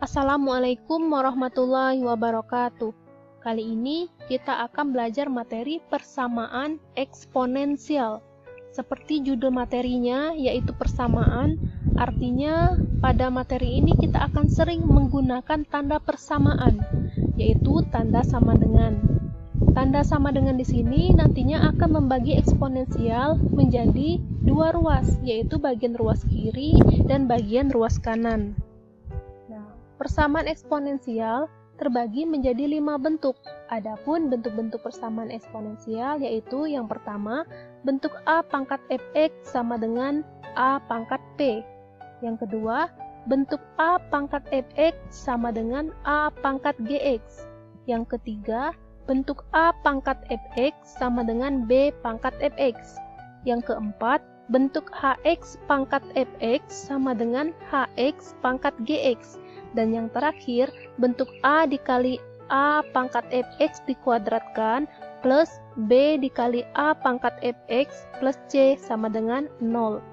Assalamualaikum warahmatullahi wabarakatuh. Kali ini kita akan belajar materi persamaan eksponensial. Seperti judul materinya yaitu persamaan, artinya pada materi ini kita akan sering menggunakan tanda persamaan, yaitu tanda sama dengan. Tanda sama dengan di sini nantinya akan membagi eksponensial menjadi dua ruas, yaitu bagian ruas kiri dan bagian ruas kanan. Nah, persamaan eksponensial terbagi menjadi 5 bentuk. Adapun bentuk-bentuk persamaan eksponensial yaitu yang pertama, bentuk A pangkat fx sama dengan A pangkat p. Yang kedua, bentuk A pangkat fx sama dengan A pangkat gx. Yang ketiga, bentuk A pangkat fx sama dengan B pangkat fx. Yang keempat, bentuk hx pangkat fx sama dengan hx pangkat gx. Dan yang terakhir, bentuk A dikali A pangkat fx dikuadratkan plus B dikali A pangkat fx plus C sama dengan 0.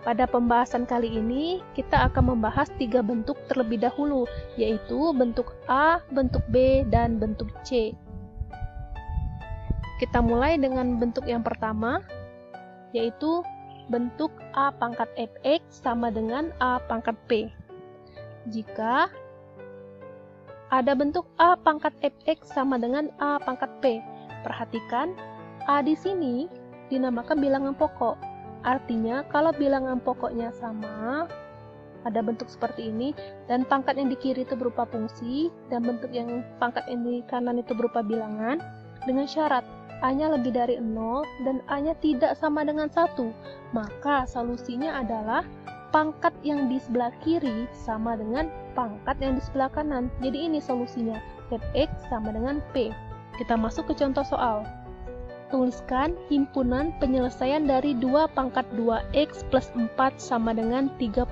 Pada pembahasan kali ini, kita akan membahas 3 bentuk terlebih dahulu, yaitu bentuk A, bentuk B, dan bentuk C. Kita mulai dengan bentuk yang pertama, yaitu bentuk A pangkat fx sama dengan A pangkat p. Jika ada bentuk A pangkat fx sama dengan A pangkat p, perhatikan A di sini dinamakan bilangan pokok. Artinya kalau bilangan pokoknya sama, ada bentuk seperti ini, dan pangkat yang di kiri itu berupa fungsi, dan bentuk yang pangkat yang di kanan itu berupa bilangan, dengan syarat A-nya lebih dari 0 dan A-nya tidak sama dengan 1, maka solusinya adalah pangkat yang di sebelah kiri sama dengan pangkat yang di sebelah kanan. Jadi ini solusinya, fx sama dengan p. Kita masuk ke contoh soal. Tuliskan himpunan penyelesaian dari 2 pangkat 2x plus 4 sama dengan 32.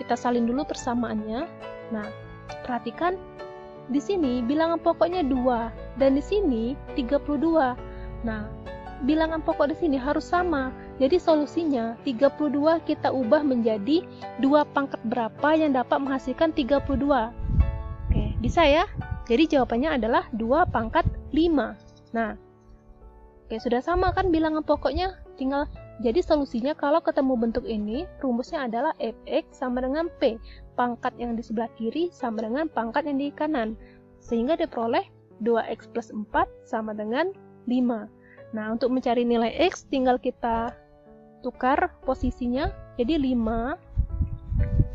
Kita salin dulu persamaannya. Nah, perhatikan di sini bilangan pokoknya 2 dan di sini 32. Nah, bilangan pokok di sini harus sama. Jadi solusinya 32 kita ubah menjadi 2 pangkat berapa yang dapat menghasilkan 32. Oke, bisa ya? Jadi jawabannya adalah 2 pangkat 5. Nah, oke, sudah sama kan bilangan pokoknya? Jadi solusinya kalau ketemu bentuk ini, rumusnya adalah fx sama dengan p. Pangkat yang di sebelah kiri sama dengan pangkat yang di kanan. Sehingga diperoleh 2x plus 4 sama dengan 5. Nah, untuk mencari nilai x tinggal kita tukar posisinya. Jadi 5.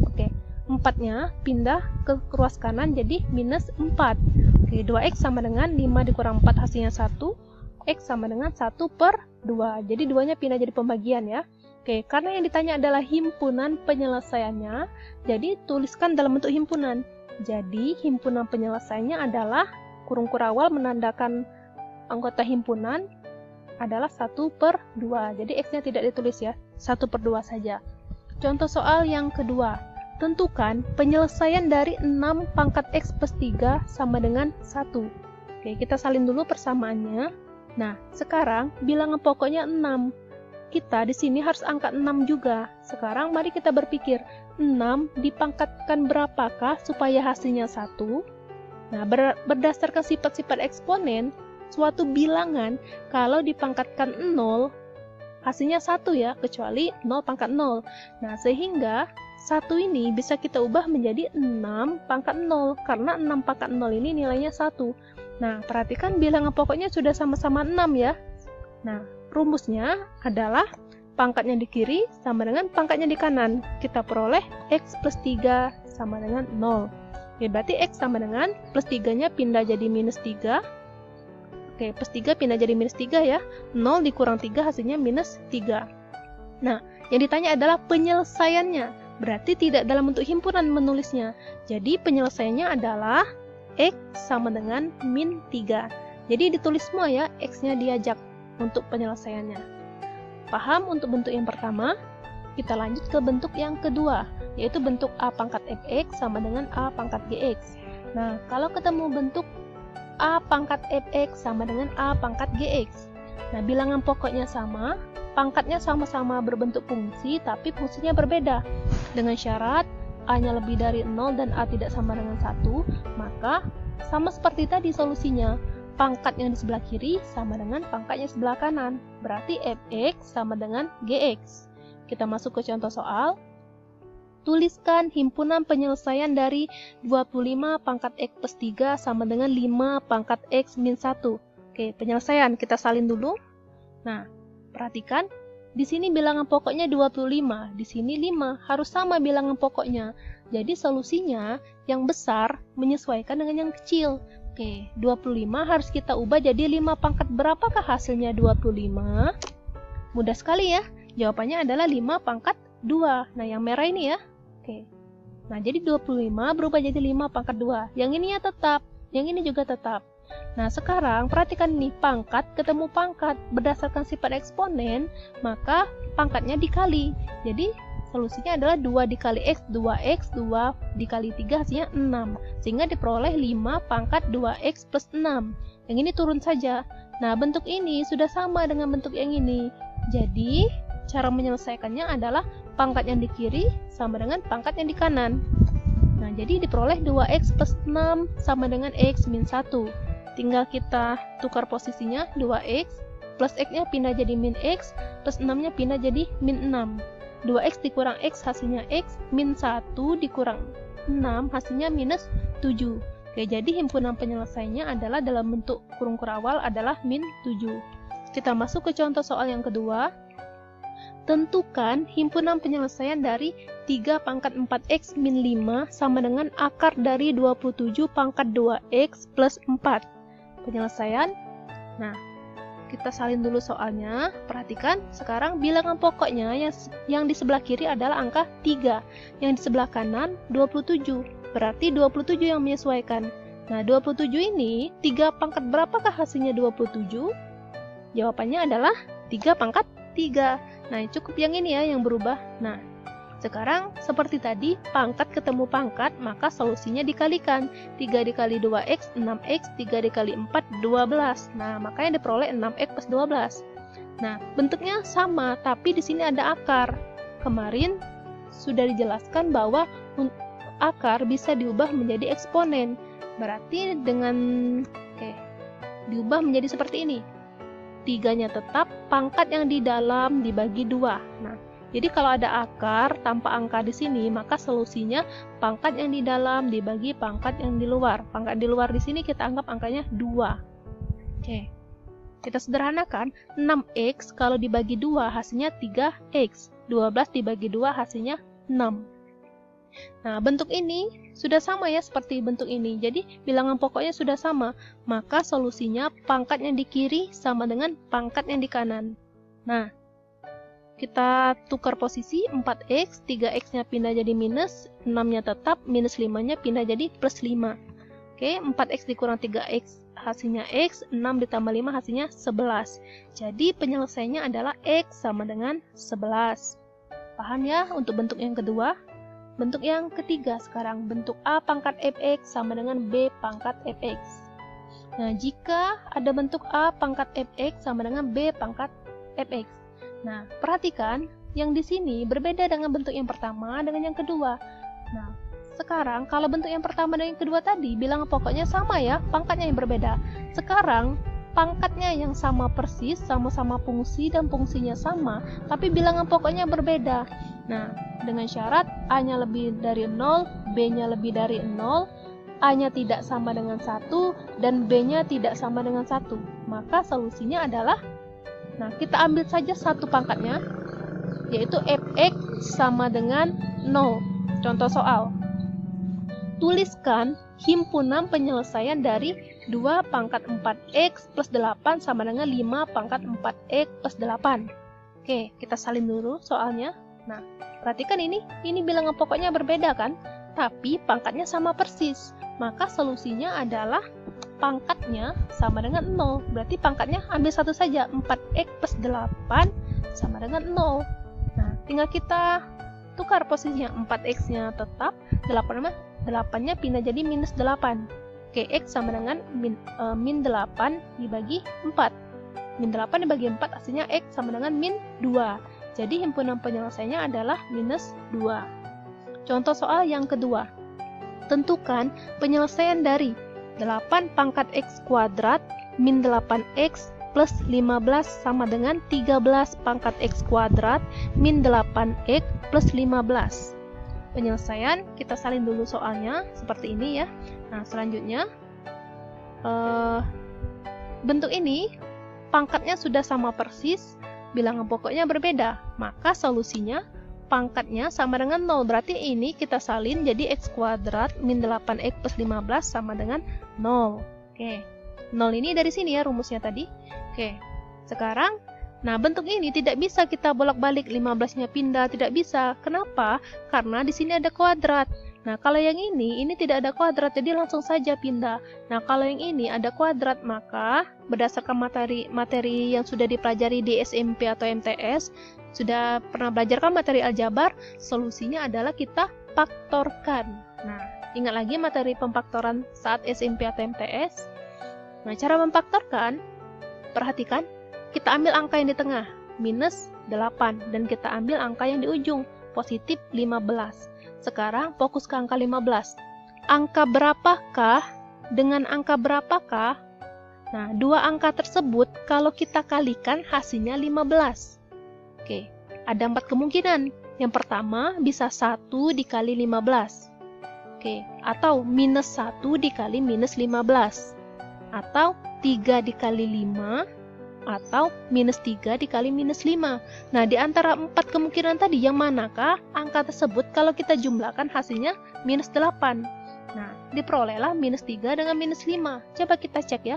Oke, 4-nya pindah ke ruas kanan jadi minus 4. Oke, 2x sama dengan 5 dikurang 4 hasilnya 1. X sama dengan 1 per 2. Jadi 2-nya pindah jadi pembagian ya. Oke, karena yang ditanya adalah himpunan penyelesaiannya, jadi tuliskan dalam bentuk himpunan. Jadi himpunan penyelesaiannya adalah kurung kurawal menandakan anggota himpunan adalah 1 per 2. Jadi X-nya tidak ditulis ya, 1 per 2 saja. Contoh soal yang kedua. Tentukan penyelesaian dari 6 pangkat X plus 3 sama dengan 1. Oke, kita salin dulu persamaannya. Nah, sekarang bilangan pokoknya 6. Kita di sini harus angkat 6 juga. Sekarang mari kita berpikir, 6 dipangkatkan berapakah supaya hasilnya 1? Nah, berdasarkan sifat-sifat eksponen, suatu bilangan kalau dipangkatkan 0 hasilnya 1 ya, kecuali 0 pangkat 0. Nah, sehingga 1 ini bisa kita ubah menjadi 6 pangkat 0 karena 6 pangkat 0 ini nilainya 1. Nah, perhatikan bilangan pokoknya sudah sama-sama 6 ya. Nah, rumusnya adalah pangkatnya di kiri sama dengan pangkatnya di kanan. Kita peroleh x plus 3 sama dengan 0. Ya, berarti x sama dengan plus 3-nya pindah jadi minus 3. Oke, plus 3 pindah jadi minus 3 ya. 0 dikurang 3 hasilnya minus 3. Nah, yang ditanya adalah penyelesaiannya. Berarti tidak dalam bentuk himpunan menulisnya. Jadi penyelesaiannya adalah X sama dengan min 3. Jadi ditulis semua ya, X-nya diajak untuk penyelesaiannya. Paham untuk bentuk yang pertama? Kita lanjut ke bentuk yang kedua, yaitu bentuk A pangkat fx sama dengan A pangkat gx. Nah, kalau ketemu bentuk A pangkat fx sama dengan A pangkat gx. Nah, bilangan pokoknya sama, pangkatnya sama-sama berbentuk fungsi, tapi fungsinya berbeda. Dengan syarat A-nya lebih dari 0 dan A tidak sama dengan 1, maka sama seperti tadi solusinya. Pangkat yang di sebelah kiri sama dengan pangkat yang sebelah kanan. Berarti fx sama dengan gx. Kita masuk ke contoh soal. Tuliskan himpunan penyelesaian dari 25 pangkat x plus 3 sama dengan 5 pangkat x min 1. Oke, penyelesaian kita salin dulu. Nah, perhatikan. Di sini bilangan pokoknya 25, di sini 5. Harus sama bilangan pokoknya. Jadi solusinya yang besar menyesuaikan dengan yang kecil. Oke, 25 harus kita ubah jadi 5 pangkat berapakah hasilnya 25? Mudah sekali ya. Jawabannya adalah 5 pangkat 2. Nah, yang merah ini ya. Oke. Nah, jadi 25 berubah jadi 5 pangkat 2. Yang ini ya tetap, yang ini juga tetap. Nah, sekarang perhatikan ini, pangkat ketemu pangkat. Berdasarkan sifat eksponen, maka pangkatnya dikali. Jadi, solusinya adalah 2 dikali x, 2x, 2 dikali 3 hasilnya 6. Sehingga diperoleh 5 pangkat 2x plus 6. Yang ini turun saja. Nah, bentuk ini sudah sama dengan bentuk yang ini. Jadi, cara menyelesaikannya adalah pangkat yang di kiri sama dengan pangkat yang di kanan. Nah, jadi diperoleh 2x plus 6 sama dengan x min 1. Tinggal kita tukar posisinya, 2x plus x-nya pindah jadi min x, plus 6-nya pindah jadi min 6. 2x dikurang x hasilnya x, min 1 dikurang 6 hasilnya minus 7. Oke, jadi himpunan penyelesaiannya adalah dalam bentuk kurung kurawal adalah min 7. Kita masuk ke contoh soal yang kedua. Tentukan himpunan penyelesaian dari 3 pangkat 4x min 5 sama dengan akar dari 27 pangkat 2x plus 4. Penyelesaian. Nah, kita salin dulu soalnya. Perhatikan, sekarang bilangan pokoknya yang di sebelah kiri adalah angka 3. Yang di sebelah kanan 27. Berarti 27 yang menyesuaikan. Nah, 27 ini 3 pangkat berapakah hasilnya 27? Jawabannya adalah 3 pangkat 3. Nah, cukup yang ini ya yang berubah. Nah, sekarang seperti tadi, pangkat ketemu pangkat, maka solusinya dikalikan. 3 dikali 2x, 6x, 3 dikali 4, 12. Nah, makanya diperoleh 6x plus 12. Nah, bentuknya sama, tapi di sini ada akar. Kemarin sudah dijelaskan bahwa akar bisa diubah menjadi eksponen. Berarti dengan diubah menjadi seperti ini. 3-nya tetap, pangkat yang di dalam dibagi 2. Nah, jadi kalau ada akar tanpa angka di sini, maka solusinya pangkat yang di dalam dibagi pangkat yang di luar. Pangkat di luar di sini kita anggap angkanya 2. Oke. Kita sederhanakan, 6x kalau dibagi 2 hasilnya 3x. 12 dibagi 2 hasilnya 6. Nah, bentuk ini sudah sama ya seperti bentuk ini. Jadi, bilangan pokoknya sudah sama. Maka solusinya pangkat yang di kiri sama dengan pangkat yang di kanan. Nah, kita tukar posisi 4x, 3x-nya pindah jadi minus, 6-nya tetap, minus 5-nya pindah jadi plus 5. Oke, 4x dikurang 3x hasilnya x, 6 ditambah 5 hasilnya 11. Jadi, penyelesaiannya adalah x sama dengan 11. Paham ya untuk bentuk yang kedua? Bentuk yang ketiga sekarang, bentuk A pangkat fx sama dengan B pangkat fx. Nah, jika ada bentuk A pangkat fx sama dengan B pangkat fx. Nah, perhatikan, yang di sini berbeda dengan bentuk yang pertama dengan yang kedua. Nah, sekarang kalau bentuk yang pertama dan yang kedua tadi, bilangan pokoknya sama ya, pangkatnya yang berbeda. Sekarang, pangkatnya yang sama persis, sama-sama fungsi dan fungsinya sama, tapi bilangan pokoknya berbeda. Nah, dengan syarat A-nya lebih dari 0, B-nya lebih dari 0, A-nya tidak sama dengan 1, dan B-nya tidak sama dengan 1. Maka solusinya adalah, nah kita ambil saja satu pangkatnya, yaitu fx sama dengan 0. Contoh soal. Tuliskan himpunan penyelesaian dari 2 pangkat 4x plus 8 sama dengan 5 pangkat 4x plus 8. Oke, kita salin dulu soalnya. Nah, perhatikan ini bilangan pokoknya berbeda kan? Tapi pangkatnya sama persis. Maka solusinya adalah pangkatnya sama dengan 0. Berarti pangkatnya ambil satu saja, 4x plus 8 sama dengan 0. Nah, tinggal kita tukar posisinya, 4x-nya tetap, 8-nya pindah jadi minus 8. Oke, x sama dengan min 8 dibagi 4. Min 8 dibagi 4 hasilnya x sama dengan min 2. Jadi himpunan penyelesaiannya adalah minus 2. Contoh soal yang kedua. Tentukan penyelesaian dari 8 pangkat X kuadrat min 8X plus 15 sama dengan 13 pangkat X kuadrat min 8X plus 15. Penyelesaian, kita salin dulu soalnya, seperti ini ya. Nah, selanjutnya, bentuk ini, pangkatnya sudah sama persis, bilangan pokoknya berbeda, maka solusinya pangkatnya sama dengan 0, berarti ini kita salin jadi X kuadrat min 8X plus 15 sama dengan 0. Oke, 0 ini dari sini ya rumusnya tadi. Oke, sekarang, nah bentuk ini tidak bisa kita bolak-balik 15-nya pindah, tidak bisa. Kenapa? Karena di sini ada kuadrat. Nah, kalau yang ini tidak ada kuadrat, jadi langsung saja pindah. Nah, kalau yang ini ada kuadrat, maka berdasarkan materi yang sudah dipelajari di SMP atau MTS, sudah pernah belajar kan materi aljabar, solusinya adalah kita faktorkan. Nah, ingat lagi materi pemfaktoran saat SMP atau MTS. Nah, cara memfaktorkan, perhatikan, kita ambil angka yang di tengah, minus 8, dan kita ambil angka yang di ujung, positif 15. Sekarang fokus ke angka 15. Angka berapakah dengan angka berapakah? Nah, dua angka tersebut kalau kita kalikan hasilnya 15. Oke, ada 4 kemungkinan. Yang pertama bisa 1 dikali 15. Oke, atau minus 1 dikali minus 15. Atau 3 dikali 5. Atau minus 3 dikali minus 5. Nah, di antara 4 kemungkinan tadi, yang manakah angka tersebut kalau kita jumlahkan hasilnya minus 8? Nah, diperolehlah minus 3 dengan minus 5. Coba kita cek ya.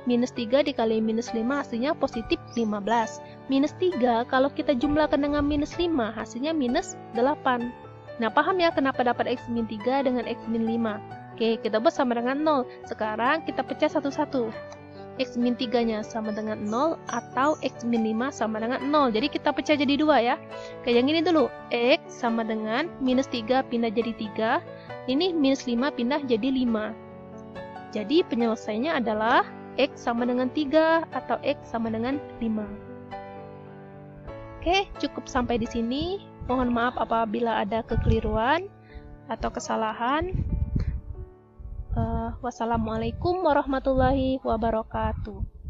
Minus 3 dikali minus 5 hasilnya positif 15. Minus 3 kalau kita jumlahkan dengan minus 5 hasilnya minus 8. Nah, paham ya kenapa dapat X min 3 dengan X min 5? Oke, kita buat sama dengan 0. Sekarang kita pecah satu-satu. X min 3-nya sama dengan 0 atau X min 5 sama dengan 0. Jadi kita pecah jadi 2 ya. Kayak yang ini dulu. X sama dengan minus 3 pindah jadi 3. Ini minus 5 pindah jadi 5. Jadi penyelesaiannya adalah X sama dengan 3 atau X sama dengan 5. Oke, cukup sampai di sini. Mohon maaf apabila ada kekeliruan atau kesalahan. Wassalamualaikum warahmatullahi wabarakatuh.